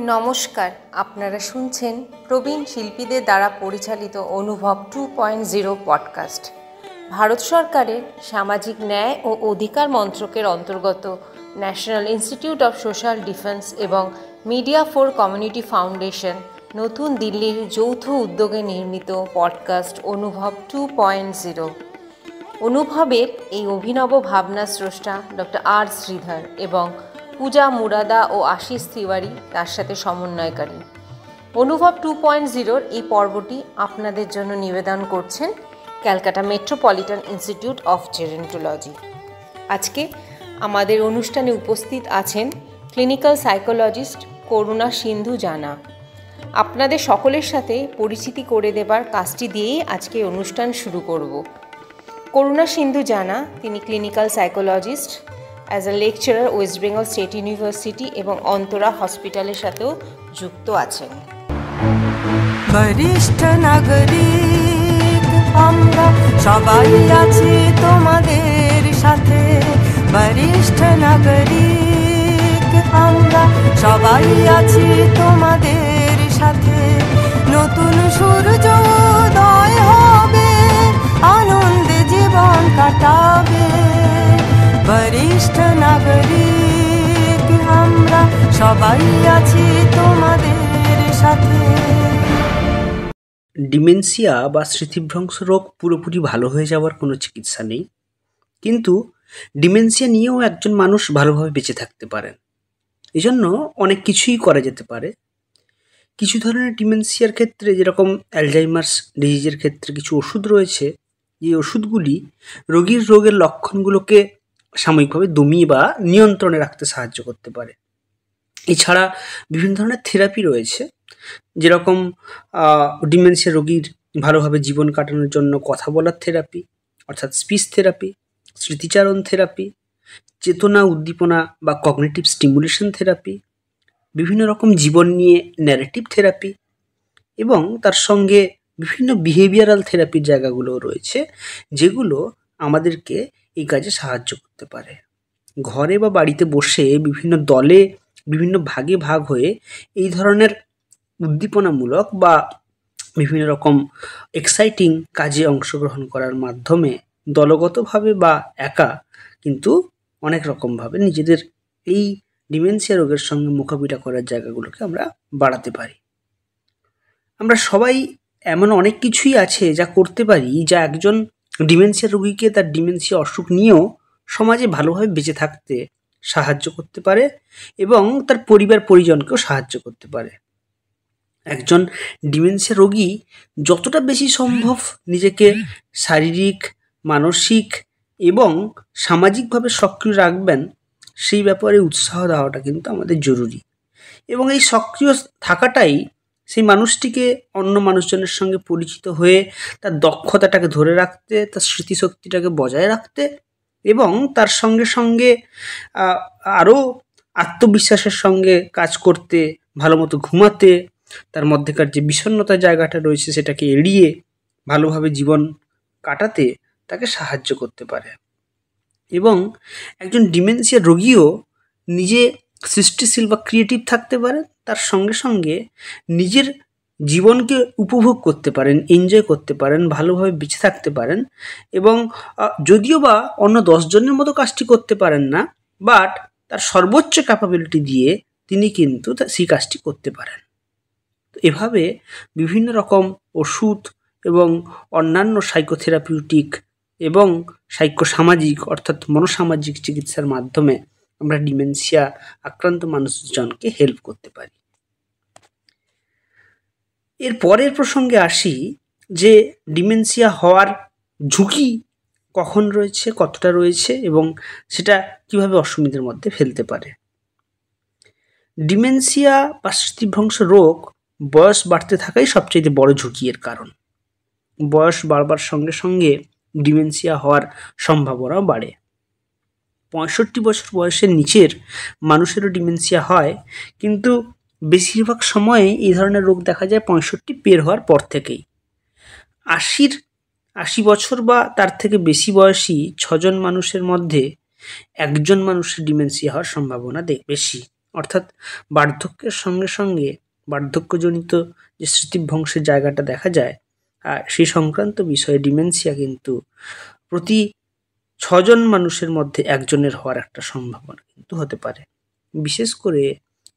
নমস্কার, আপনারা শুনছেন প্রবীণ শিল্পীদের দ্বারা পরিচালিত অনুভব 2.0 পডকাস্ট। ভারত সরকারের সামাজিক ন্যায় ও অধিকার মন্ত্রকের অন্তর্গত national institute of social defence এবং মিডিয়া ফর কমিউনিটি ফাউন্ডেশন নতুন দিল্লির যৌথ উদ্যোগে নির্মিত পডকাস্ট অনুভব 2.0। অনুভবের এই অভিনব ভাবনা স্রষ্টা ডক্টর আর শ্রীধর এবং পূজা মুরাদা ও আশিস তিওয়ারি তার সাথে সমন্বয়কারী। অনুভব 2.0 এই পর্বটি আপনাদের জন্য নিবেদন করছেন Calcutta metropolitan institute of gerontology. আজকে আমাদের অনুষ্ঠানে উপস্থিত আছেন ক্লিনিক্যাল সাইকোলজিস্ট করুণা সিন্ধু জানা। আপনাদের সকলের সাথে পরিচিতি করে দেবার কাজটি দিয়েই আজকে অনুষ্ঠান শুরু করব। করুণা সিন্ধু জানা, তিনি clinical psychologist, as a lecturer West Bengal state university এবং অন্তরা হসপিটালের সাথেও যুক্ত আছেন। বরিষ্ঠ নাগরিক আমরা সবাই আছি তোমাদের সাথে, বরিষ্ঠ নাগরিক আমরা সবাই আছি তোমাদের সাথে। নতুন সূর্যোদয় হবে, আনন্দে জীবন কাটাবে, বরিষ্ঠ নাগরিক আমরা সবাই আছি তোমাদের সাথে। ডিমেনশিয়া বা স্মৃতিভ্রংশ রোগ পুরোপুরি ভালো হয়ে যাওয়ার কোনো চিকিৎসা নেই, কিন্তু ডিমেনশিয়া নিয়েও একজন মানুষ ভালোভাবে বেঁচে থাকতে পারেন। এজন্য অনেক কিছুই করা যেতে পারে। কিছু ধরনের ডিমেনশিয়ার ক্ষেত্রে, যেরকম অ্যালজাইমার্স ডিজিজের ক্ষেত্রে কিছু ওষুধ রয়েছে, এই ওষুধগুলি রোগীর রোগের লক্ষণগুলোকে সাময়িকভাবে দমিয়ে বা নিয়ন্ত্রণে রাখতে সাহায্য করতে পারে। এছাড়া বিভিন্ন ধরনের থেরাপি রয়েছে, যেরকম ডিমেনশিয়া রোগীর ভালোভাবে জীবন কাটানোর জন্য কথা বলার থেরাপি অর্থাৎ স্পিচ থেরাপি, স্মৃতিচারণ থেরাপি, চেতনা উদ্দীপনা বা কগনিটিভ স্টিমুলেশন থেরাপি, বিভিন্ন রকম জীবন নিয়ে ন্যারেটিভ থেরাপি এবং তার সঙ্গে বিভিন্ন বিহেভিয়ারাল থেরাপির জায়গাগুলো রয়েছে, যেগুলো আমাদেরকে এই কাজে সাহায্য করতে পারে। ঘরে বা বাড়িতে বসে বিভিন্ন দলে বিভিন্ন ভাগে ভাগ হয়ে এই ধরনের উদ্দীপনামূলক বা বিভিন্ন রকম এক্সাইটিং কাজে অংশগ্রহণ করার মাধ্যমে দলগতভাবে বা একা কিন্তু অনেক রকমভাবে নিজেদের এই ডিমেনশিয়া রোগের সঙ্গে মোকাবিলা করার জায়গাগুলোকে আমরা বাড়াতে পারি। আমরা সবাই এমন অনেক কিছুই আছে যা করতে পারি, যা একজন ডিমেনশিয়া রোগীকে তার ডিমেনশিয়া অসুখ নিয়েও সমাজে ভালোভাবে বেঁচে থাকতে সাহায্য করতে পারে এবং তার পরিবার পরিজনকেও সাহায্য করতে পারে। একজন ডিমেনশিয়া রোগী যতটা বেশি সম্ভব নিজেকে শারীরিক, মানসিক এবং সামাজিকভাবে সক্রিয় রাখবেন, সেই ব্যাপারে উৎসাহ দেওয়াটা কিন্তু আমাদের জরুরি। এবং এই সক্রিয় থাকাটাই সেই মানুষটিকে অন্য মানুষজনের সঙ্গে পরিচিত হয়ে তার দক্ষতাটাকে ধরে রাখতে, তার স্মৃতিশক্তিটাকে বজায় রাখতে এবং তার সঙ্গে সঙ্গে আরও আত্মবিশ্বাসের সঙ্গে কাজ করতে, ভালো মতো ঘুমাতে, তার মধ্যেকার যে বিষণ্ণতার জায়গাটা রয়েছে সেটাকে এড়িয়ে ভালোভাবে জীবন কাটাতে তাকে সাহায্য করতে পারে। এবং একজন ডিমেনশিয়া রোগীও নিজে সৃষ্টিশীল বা ক্রিয়েটিভ থাকতে পারেন, তার সঙ্গে সঙ্গে নিজের জীবনকে উপভোগ করতে পারেন, এনজয় করতে পারেন, ভালোভাবে বেঁচে থাকতে পারেন এবং যদিও বা অন্য 10 জনের মতো কাজটি করতে পারেন না, বাট তার সর্বোচ্চ ক্যাপাবিলিটি দিয়ে তিনি কিন্তু সেই কাজটি করতে পারেন। তো এভাবে বিভিন্ন রকম ওষুধ এবং অন্যান্য সাইকোথেরাপিউটিক এবং সামাজিক অর্থাৎ মনোসামাজিক চিকিৎসার মাধ্যমে আমরা ডিমেনশিয়া আক্রান্ত মানুষজনকে হেল্প করতে পারি। এর পরের প্রসঙ্গে আসি যে ডিমেনশিয়া হওয়ার ঝুঁকি কখন রয়েছে, কতটা রয়েছে এবং সেটা কিভাবে অসুবিধার মধ্যে ফেলতে পারে। ডিমেনশিয়া বা স্মৃতিভ্রংশ রোগ বয়স বাড়তে থাকাই সবচেয়ে বড় ঝুঁকি এর কারণ। বয়স বাড়বার সঙ্গে সঙ্গে ডিমেনশিয়া হওয়ার সম্ভাবনাও বাড়ে। 65 বছর বয়সের নিচের মানুষেরও ডিমেনশিয়া হয়, কিন্তু বেশিরভাগ সময়ে এই ধরনের রোগ দেখা যায় 65 পের হওয়ার পর থেকেই। 80 বছর বা তার থেকে বেশি বয়সী 6 জন মানুষের মধ্যে একজন মানুষের ডিমেনশিয়া হওয়ার সম্ভাবনা বেশি। অর্থাৎ বার্ধক্যের সঙ্গে সঙ্গে বার্ধক্যজনিত যে স্মৃতিভ্রংশের জায়গাটা দেখা যায়, সেই সংক্রান্ত বিষয়ে ডিমেনশিয়া কিন্তু প্রতি 6জন মানুষের মধ্যে একজনের হওয়ার একটা সম্ভাবনা কিন্তু হতে পারে। বিশেষ করে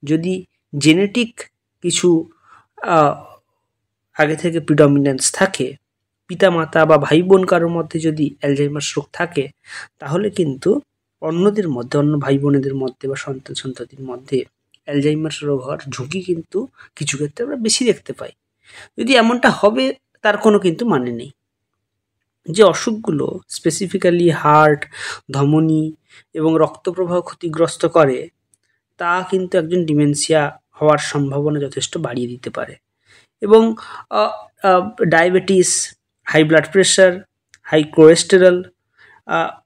যদি জেনেটিক কিছু আগে থেকে প্রিডমিনেন্স থাকে, পিতামাতা বা ভাই বোন কারোর মধ্যে যদি অ্যালজাইমার্স রোগ থাকে, তাহলে কিন্তু অন্যদের মধ্যে, অন্য ভাই বোনেদের মধ্যে বা সন্তান সন্ততির মধ্যে অ্যালজাইমার্স রোগ হওয়ার ঝুঁকি কিন্তু কিছু ক্ষেত্রে আমরা বেশি দেখতে পাই। যদি এমনটা হবে তার কোনো কিন্তু মানে নেই। যে অসুখগুলো স্পেসিফিক্যালি হার্ট, ধমনী এবং রক্তপ্রবাহ ক্ষতিগ্রস্ত করে, তা কিন্তু একজন ডিমেনশিয়া হওয়ার সম্ভাবনা যথেষ্ট বাড়িয়ে দিতে পারে। এবং diabetes, high blood pressure, high cholesterol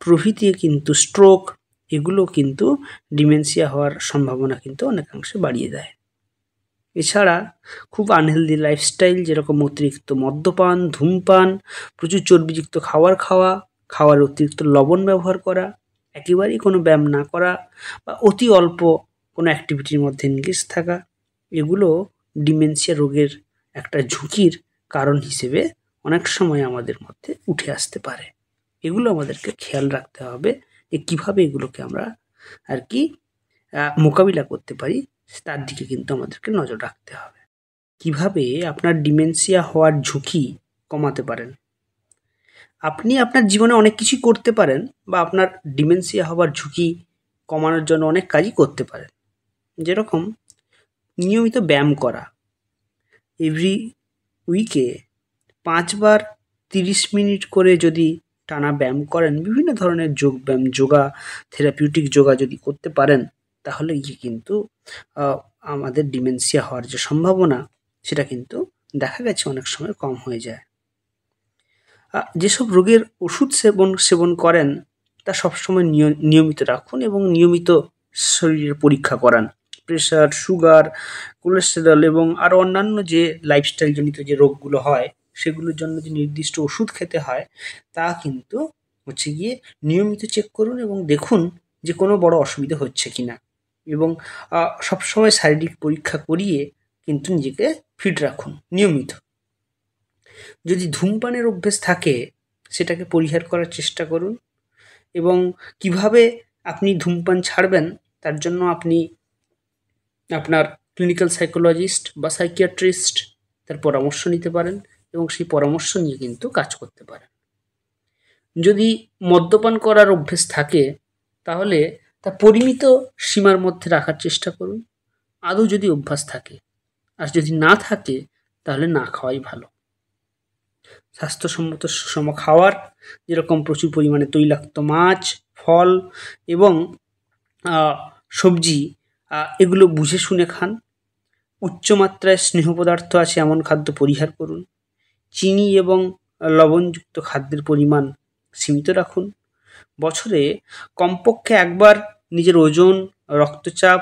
প্রভৃতি কিন্তু স্ট্রোক, এগুলো কিন্তু ডিমেনশিয়া হওয়ার সম্ভাবনা কিন্তু অনেকাংশে বাড়িয়ে দেয়। এছাড়া খুব আনহেলদি লাইফস্টাইল, যেরকম অতিরিক্ত মদ্যপান, ধূমপান, প্রচুর চর্বিযুক্ত খাওয়ার অতিরিক্ত লবণ ব্যবহার করা, একেবারেই কোনো ব্যায়াম না করা বা অতি অল্প কোনো অ্যাক্টিভিটির মধ্যে এনগেজ থাকা, এগুলো ডিমেনশিয়া রোগের একটা ঝুঁকির কারণ হিসেবে অনেক সময় আমাদের মধ্যে উঠে আসতে পারে। এগুলো আমাদেরকে খেয়াল রাখতে হবে যে কীভাবে এগুলোকে আমরা মোকাবিলা করতে পারি, তার দিকে কিন্তু আমাদেরকে নজর রাখতে হবে। কিভাবে আপনার ডিমেনশিয়া হওয়ার ঝুঁকি কমাতে পারেন? আপনি আপনার জীবনে অনেক কিছুই করতে পারেন বা আপনার ডিমেনশিয়া হওয়ার ঝুঁকি কমানোর জন্য অনেক কাজই করতে পারেন। যেরকম নিয়মিত ব্যায়াম করা, এভরি উইকে 5 বার 30 মিনিট করে যদি টানা ব্যায়াম করেন, বিভিন্ন ধরনের যোগব্যায়াম, যোগা, থেরাপিউটিক যোগা যদি করতে পারেন, তাহলে কিন্তু আমাদের ডিমেনশিয়া হওয়ার যে সম্ভাবনা, সেটা কিন্তু দেখা গেছে অনেক সময় কম হয়ে যায়। যেসব রোগের ওষুধ সেবন করেন তা সবসময় নিয়মিত রাখুন এবং নিয়মিত শরীরের পরীক্ষা করান। প্রেশার, সুগার, কোলেস্টেরল এবং আরও অন্যান্য যে লাইফস্টাইলজনিত যে রোগগুলো হয়, সেগুলোর জন্য যে নির্দিষ্ট ওষুধ খেতে হয়, তা কিন্তু গিয়ে নিয়মিত চেক করুন এবং দেখুন যে কোনো বড় অসুবিধা হচ্ছে কি না। এবং সবসময় শারীরিক পরীক্ষা করিয়ে কিন্তু নিজেকে ফিট রাখুন নিয়মিত। যদি ধূমপানের অভ্যেস থাকে, সেটাকে পরিহার করার চেষ্টা করুন এবং কিভাবে আপনি ধূমপান ছাড়বেন, তার জন্য আপনি আপনার ক্লিনিক্যাল সাইকোলজিস্ট বা সাইকিয়াট্রিস্ট তার পরামর্শ নিতে পারেন এবং সেই পরামর্শ নিয়ে কিন্তু কাজ করতে পারেন। যদি মদ্যপান করার অভ্যেস থাকে, তাহলে তা পরিমিত সীমার মধ্যে রাখার চেষ্টা করুন, আদৌ যদি অভ্যাস থাকে। আর যদি না থাকে, তাহলে না খাওয়াই ভালো। স্বাস্থ্যসম্মত সুষম খাবার, যেরকম প্রচুর পরিমাণে তৈলাক্ত মাছ, ফল এবং সবজি, এগুলো বুঝে শুনে খান। উচ্চমাত্রায় স্নেহ পদার্থ আছে এমন খাদ্য পরিহার করুন। চিনি এবং লবণযুক্ত খাদ্যের পরিমাণ সীমিত রাখুন। বছরে কমপক্ষে একবার নিজের ওজন, রক্তচাপ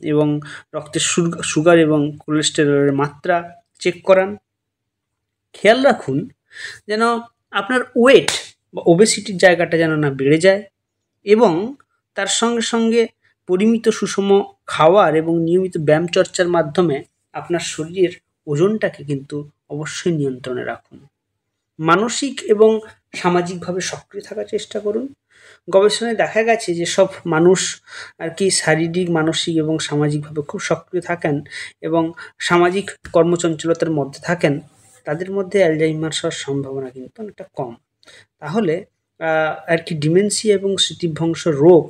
এবং রক্তের সুগার এবং কোলেস্টেরলের মাত্রা চেক করান। খেয়াল রাখুন যেন আপনার ওয়েট বা ওবেসিটির জায়গাটা যেন না বেড়ে যায় এবং তার সঙ্গে সঙ্গে পরিমিত সুষম খাওয়ার এবং নিয়মিত ব্যায়াম চর্চার মাধ্যমে আপনার শরীরের ওজনটাকে কিন্তু অবশ্যই নিয়ন্ত্রণে রাখুন। মানসিক এবং সামাজিকভাবে সক্রিয় থাকার চেষ্টা করুন। গবেষণায় দেখা গেছে যে সব মানুষ শারীরিক, মানসিক এবং সামাজিকভাবে খুব সক্রিয় থাকেন এবং সামাজিক কর্মচঞ্চলতার মধ্যে থাকেন, তাদের মধ্যে অ্যালজাইমার্স হওয়ার সম্ভাবনা কিন্তু অনেকটা কম। তাহলে ডিমেনশিয়া এবং স্মৃতিভ্রংশ রোগ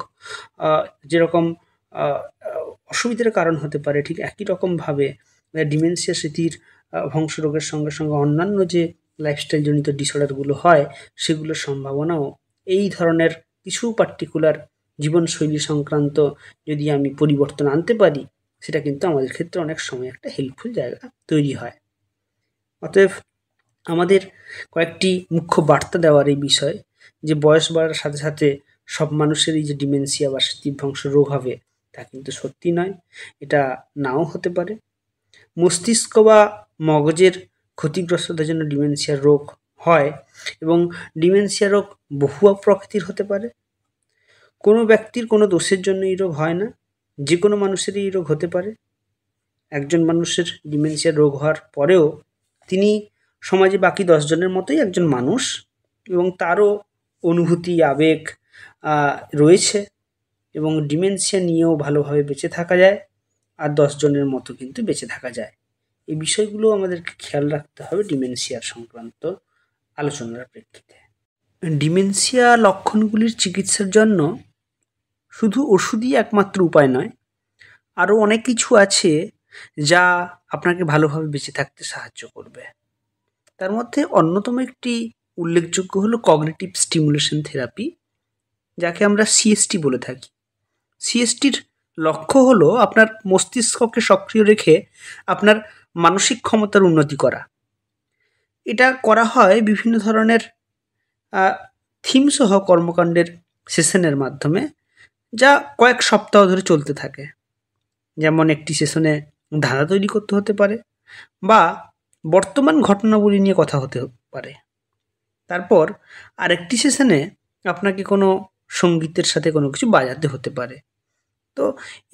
যেরকম অসুবিধার কারণ হতে পারে, ঠিক একই রকমভাবে ডিমেনশিয়া স্মৃতির ভ্রংশ রোগের সঙ্গে সঙ্গে অন্যান্য যে লাইফস্টাইলজনিত ডিসঅর্ডারগুলো হয়, সেগুলোর সম্ভাবনাও এই ধরনের কিছু পার্টিকুলার জীবনশৈলী সংক্রান্ত যদি আমি পরিবর্তন আনতে পারি, সেটা কিন্তু আমাদের ক্ষেত্রে অনেক সময় একটা হেল্পফুল জায়গা তৈরি হয়। অতএব আমাদের কয়েকটি মুখ্য বার্তা দেওয়ার এই বিষয় যে বয়স বাড়ার সাথে সাথে সব মানুষেরই যে ডিমেনশিয়া বা স্মৃতিভ্রংশ রোগ হবে, তা কিন্তু সত্যি নয়, এটা নাও হতে পারে। মস্তিষ্ক বা মগজের ক্ষতিগ্রস্ততার জন্য ডিমেনশিয়া রোগ হয় এবং ডিমেনশিয়া রোগ বহু প্রকৃতির হতে পারে। কোনো ব্যক্তির কোনো দোষের জন্য এই রোগ হয় না, যে কোনো মানুষেরই এই রোগ হতে পারে। একজন মানুষের ডিমেনশিয়ার রোগ হওয়ার পরেও তিনি সমাজে বাকি 10 জনের মতোই একজন মানুষ এবং তারও অনুভূতি, আবেগ রয়েছে এবং ডিমেনশিয়া নিয়েও ভালোভাবে বেঁচে থাকা যায় আর 10 জনের মতো কিন্তু বেঁচে থাকা যায়। এই বিষয়গুলো আমাদেরকে খেয়াল রাখতে হবে ডিমেনশিয়ার সংক্রান্ত আলোচনার প্রেক্ষিতে। ডিমেনশিয়া লক্ষণগুলির চিকিৎসার জন্য শুধু ওষুধই একমাত্র উপায় নয়, আরও অনেক কিছু আছে যা আপনাকে ভালোভাবে বেঁচে থাকতে সাহায্য করবে। তার মধ্যে অন্যতম একটি উল্লেখযোগ্য হলো কগনিটিভ স্টিমুলেশন থেরাপি, যাকে আমরা সিএসটি বলে থাকি। সিএসটির লক্ষ্য হলো আপনার মস্তিষ্ককে সক্রিয় রেখে আপনার মানসিক ক্ষমতার উন্নতি করা। এটা করা হয় বিভিন্ন ধরনের থিমসহ কর্মকাণ্ডের সেশনের মাধ্যমে, যা কয়েক সপ্তাহ ধরে চলতে থাকে। যেমন একটি সেশনে ধাঁধা তৈরি করতে হতে পারে বা বর্তমান ঘটনাবলী নিয়ে কথা হতে পারে। তারপর আরেকটি সেশনে আপনাকে কোনো সঙ্গীতের সাথে কোনো কিছু বাজাতে হতে পারে। তো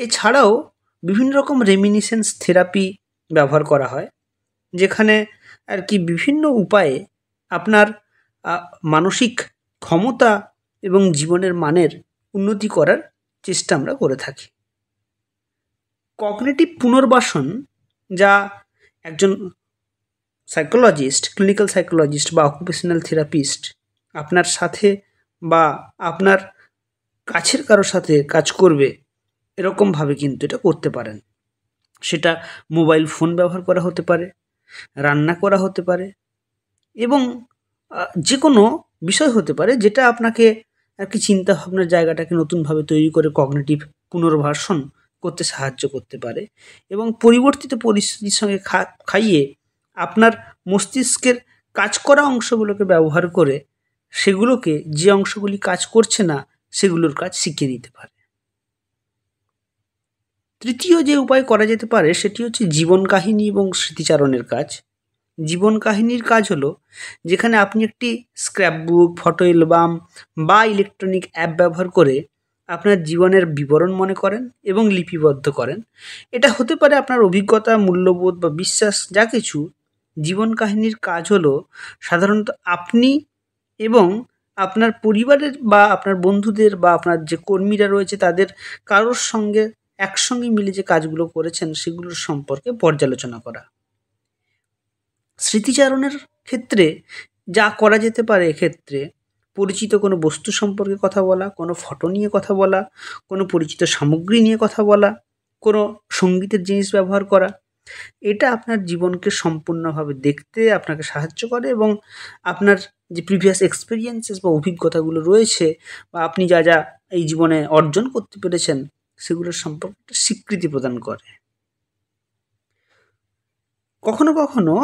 এছাড়াও বিভিন্ন রকম রেমিনিসেন্স থেরাপি ব্যবহার করা হয়, যেখানে আর কি বিভিন্ন উপায়ে আপনার মানসিক ক্ষমতা এবং জীবনের মানের উন্নতি করার চেষ্টা আমরা করে থাকি। কগনিটিভ পুনর্বাসন, যা একজন সাইকোলজিস্ট, ক্লিনিক্যাল সাইকোলজিস্ট বা অকুপেশনাল থেরাপিস্ট আপনার সাথে বা আপনার কাছের কারোর সাথে কাজ করবে, এরকমভাবে কিন্তু এটা করতে পারেন। সেটা মোবাইল ফোন ব্যবহার করা হতে পারে, রান্না করা হতে পারে এবং যে কোনো বিষয় হতে পারে যেটা আপনাকে আর কি চিন্তাভাবনার জায়গাটাকে নতুনভাবে তৈরি করে কগনিটিভ পুনর্বাসন করতে সাহায্য করতে পারে এবং পরিবর্তিত পরিস্থিতির সঙ্গে খাইয়ে আপনার মস্তিষ্কের কাজ করা অংশগুলোকে ব্যবহার করে সেগুলোকে, যে অংশগুলি কাজ করছে না সেগুলোর কাজ শিখিয়ে নিতে পারে। তৃতীয় যে উপায় করা যেতে পারে সেটি হচ্ছে জীবন কাহিনী এবং স্মৃতিচারণের কাজ। জীবন কাহিনীর কাজ হলো যেখানে আপনি একটি স্ক্র্যাপবুক, ফটো অ্যালবাম বা ইলেকট্রনিক অ্যাপ ব্যবহার করে আপনার জীবনের বিবরণ মনে করেন এবং লিপিবদ্ধ করেন। এটা হতে পারে আপনার অভিজ্ঞতা, মূল্যবোধ বা বিশ্বাস, যা কিছু। জীবন কাহিনীর কাজ হলো সাধারণত আপনি এবং আপনার পরিবারের বা আপনার বন্ধুদের বা আপনার যে কর্মীরা রয়েছে তাদের কারোর সঙ্গে একসঙ্গে মিলে যে কাজগুলো করেছেন সেগুলোর সম্পর্কে পর্যালোচনা করা। স্মৃতিচারণের ক্ষেত্রে যা করা যেতে পারে, এক্ষেত্রে পরিচিত কোনো বস্তু সম্পর্কে কথা বলা, কোনো ফটো নিয়ে কথা বলা, কোনো পরিচিত সামগ্রী নিয়ে কথা বলা, কোনো সঙ্গীতের জিনিস ব্যবহার করা। এটা আপনার জীবনকে সম্পূর্ণভাবে দেখতে আপনাকে সাহায্য করে এবং আপনার যে প্রিভিয়াস এক্সপেরিয়েন্সেস বা অভিজ্ঞতাগুলো রয়েছে বা আপনি যা যা এই জীবনে অর্জন করতে পেরেছেন সেগুলোর সম্পর্কে স্বীকৃতি প্রদান করে। কখনো কখনো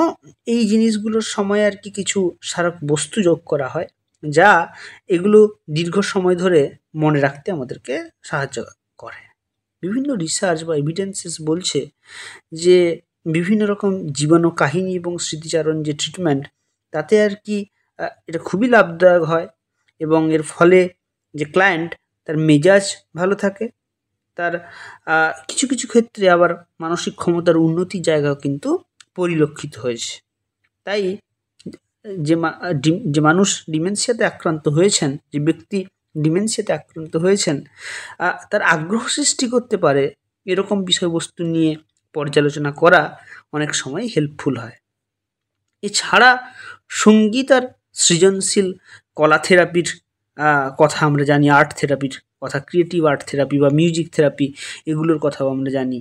এই জিনিসগুলোর সময় আর কি কিছু স্মারক বস্তু যোগ করা হয়, যা এগুলো দীর্ঘ সময় ধরে মনে রাখতে আমাদেরকে সাহায্য করে। বিভিন্ন রিসার্চ বা এভিডেন্সেস বলছে যে বিভিন্ন রকম জীবাণু কাহিনী এবং স্মৃতিচারণ যে ট্রিটমেন্ট, তাতে আর কি এটা খুবই লাভদায়ক হয় এবং এর ফলে যে ক্লায়েন্ট তার মেজাজ ভালো থাকে, তার কিছু কিছু ক্ষেত্রে আবার মানসিক ক্ষমতার উন্নতির জায়গাও কিন্তু পরিলক্ষিত হয়েছে। তাই যে মানুষ ডিমেনশিয়াতে আক্রান্ত হয়েছেন, যে ব্যক্তি ডিমেনশিয়াতে আক্রান্ত হয়েছেন, তার আগ্রহ সৃষ্টি করতে পারে এরকম বিষয়বস্তু নিয়ে পর্যালোচনা করা অনেক সময় হেল্পফুল হয়। এছাড়া সঙ্গীত আর সৃজনশীল কলা থেরাপির কথা আমরা জানি, আর্ট থেরাপির কথা, ক্রিয়েটিভ আর্ট থেরাপি বা মিউজিক থেরাপি, এগুলোর কথাও আমরা জানি,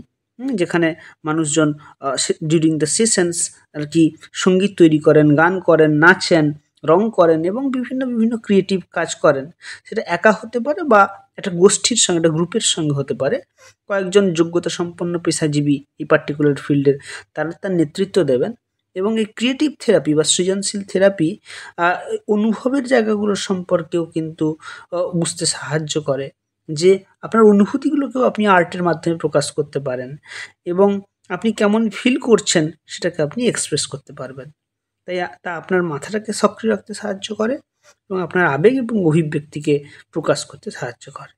যেখানে মানুষজন ডিউরিং দ্য সেশনস আর কি সঙ্গীত তৈরি করেন, গান করেন, নাচেন, রং করেন এবং বিভিন্ন বিভিন্ন ক্রিয়েটিভ কাজ করেন। সেটা একা হতে পারে বা একটা গোষ্ঠীর সঙ্গে, একটা গ্রুপের সঙ্গে হতে পারে। কয়েকজন যোগ্যতা সম্পন্ন পেশাজীবী এই পার্টিকুলার ফিল্ডের, তারা তার নেতৃত্ব দেবেন এবং এই ক্রিয়েটিভ থেরাপি বা সৃজনশীল থেরাপি অনুভবের জায়গাগুলো সম্পর্কেও কিন্তু বুঝতে সাহায্য করে, যে আপনার অনুভূতিগুলোকেও আপনি আর্টের মাধ্যমে প্রকাশ করতে পারেন এবং আপনি কেমন ফিল করছেন সেটাকে আপনি এক্সপ্রেস করতে পারবেন। তাই তা আপনার মাথাটাকে সক্রিয় রাখতে সাহায্য করে এবং আপনার আবেগ এবং অভিব্যক্তিকে প্রকাশ করতে সাহায্য করে।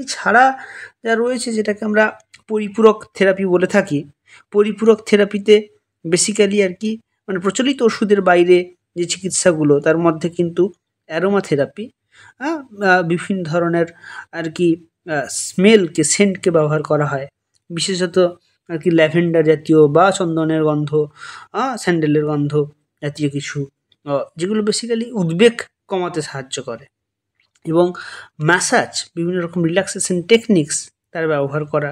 এছাড়া যা রয়েছে যেটাকে আমরা পরিপূরক থেরাপি বলে থাকি, পরিপূরক থেরাপিতে বেসিক্যালি আর কি মানে প্রচলিত ওষুধের বাইরে যে চিকিৎসাগুলো তার মধ্যে কিন্তু অ্যারোমা থেরাপি, বিভিন্ন ধরনের আর কি স্মেলকে সেন্টকে ব্যবহার করা হয়, বিশেষত আর কি ল্যাভেন্ডার জাতীয় বা চন্দনের গন্ধ, স্যান্ডেলের গন্ধ জাতীয় কিছু, যেগুলো বেসিক্যালি উদ্বেগ কমাতে সাহায্য করে। এবং ম্যাসাজ, বিভিন্ন রকম রিল্যাক্সেশন টেকনিক্স তার ব্যবহার করা,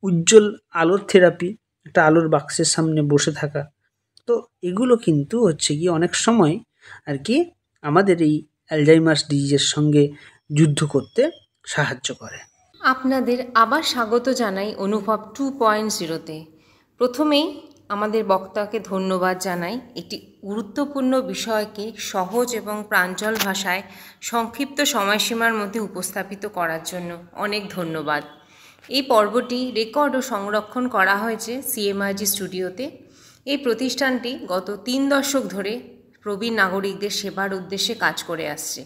উজ্জ্বল আলোর থেরাপি, একটা আলোর বাক্সের সামনে বসে থাকা। তো এগুলো কিন্তু হচ্ছে গিয়ে অনেক সময় আর কি আমাদের এই অ্যালজাইমার্স ডিজিজের সঙ্গে যুদ্ধ করতে সাহায্য করে। আপনাদের আবার স্বাগত জানাই অনুভব 2.0-তে। প্রথমেই আমাদের বক্তাকে ধন্যবাদ জানাই একটি গুরুত্বপূর্ণ বিষয়কে সহজ এবং প্রাঞ্জল ভাষায় সংক্ষিপ্ত সময়সীমার মধ্যে উপস্থাপিত করার জন্য অনেক ধন্যবাদ। এই পর্বটি রেকর্ড ও সংরক্ষণ করা হয়েছে সিএমআরজি স্টুডিওতে। এই প্রতিষ্ঠানটি গত 3 দশক ধরে প্রবীণ নাগরিকদের সেবার উদ্দেশ্যে কাজ করে আসছে।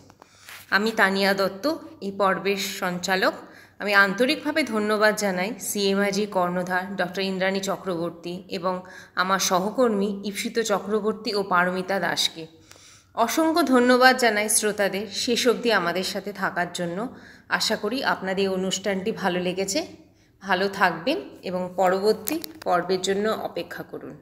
আমি তানিয়া দত্ত, এই পর্বের সঞ্চালক। আমি আন্তরিকভাবে ধন্যবাদ জানাই সিএমআরজি কর্ণধার ডক্টর ইন্দ্রাণী চক্রবর্তী এবং আমার সহকর্মী ঈপ্সিত চক্রবর্তী ও পারমিতা দাসকে। অসংখ্য ধন্যবাদ জানাই শ্রোতাদের শেষ অবধি আমাদের সাথে থাকার জন্য। আশা করি আপনাদের এই অনুষ্ঠানটি ভালো লেগেছে। ভালো থাকবেন এবং পরবর্তী পর্বের জন্য অপেক্ষা করুন।